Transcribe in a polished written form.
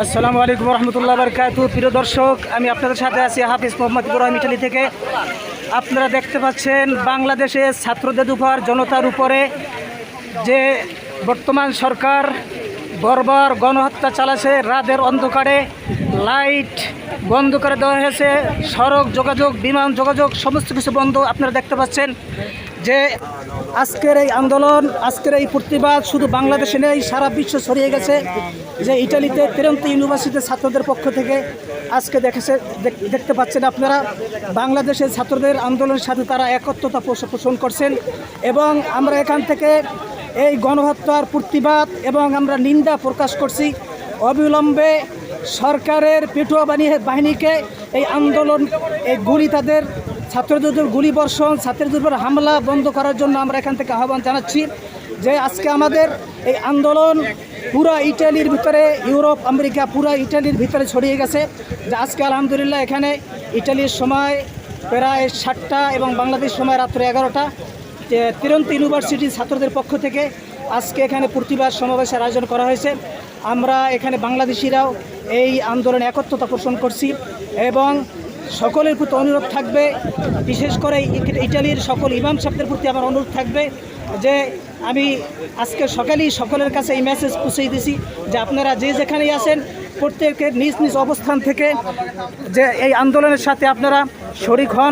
আসসালামু আলাইকুম রহমতুল্লাহ বারকাতুহু। প্রিয় দর্শক, আমি আপনাদের সাথে আছি হাফিজ মোহাম্মদ ইব্রাহিম ইটালি থেকে। আপনারা দেখতে পাচ্ছেন বাংলাদেশে ছাত্রদের উপর, জনতার উপরে যে বর্তমান সরকার বর্বর গণহত্যা চালাচ্ছে। রাতের অন্ধকারে লাইট বন্ধ করে দেওয়া হয়েছে, সড়ক যোগাযোগ, বিমান যোগাযোগ সমস্ত কিছু বন্ধ। আপনারা দেখতে পাচ্ছেন যে আজকের এই আন্দোলন, আজকের এই প্রতিবাদ শুধু বাংলাদেশে নেই, সারা বিশ্ব ছড়িয়ে গেছে। যে ইটালিতে তিরন্তো ইউনিভার্সিটির ছাত্রদের পক্ষ থেকে আজকে দেখতে পাচ্ছেন আপনারা বাংলাদেশের ছাত্রদের আন্দোলনের সাথে তারা একত্রতা পোষণ করছেন। এবং আমরা এখান থেকে এই গণহত্যার প্রতিবাদ এবং আমরা নিন্দা প্রকাশ করছি। অবিলম্বে সরকারের পেটুয়া বাহিনীকে এই আন্দোলন, এই গুলি, তাদের ছাত্রদের গুলি বর্ষণ, ছাত্রদের উপর হামলা বন্ধ করার জন্য আমরা এখান থেকে আহ্বান জানাচ্ছি। যে আজকে আমাদের এই আন্দোলন পুরা ইটালির ভিতরে, ইউরোপ, আমেরিকা, পুরা ইটালির ভিতরে ছড়িয়ে গেছে। যে আজকে আলহামদুলিল্লাহ এখানে ইটালির সময় প্রায় 7টা এবং বাংলাদেশ সময় রাত্রে 11টা তিরন্তো ইউনিভার্সিটির ছাত্রদের পক্ষ থেকে আজকে এখানে প্রতিবাদ সমাবেশের আয়োজন করা হয়েছে। আমরা এখানে বাংলাদেশিরাও এই আন্দোলনে একত্রতা পোষণ করছি এবং সকলের প্রতি অনুরোধ থাকবে, বিশেষ করে ইটালির সকল ইমাম সাহেবদের প্রতি আমার অনুরোধ থাকবে যে আমি আজকে সকালেই সকলের কাছে এই মেসেজ পৌঁছে দিয়েছি যে আপনারা যে যেখানেই আছেন প্রত্যেকের নিজ নিজ অবস্থান থেকে যে এই আন্দোলনের সাথে আপনারা শরিক হন।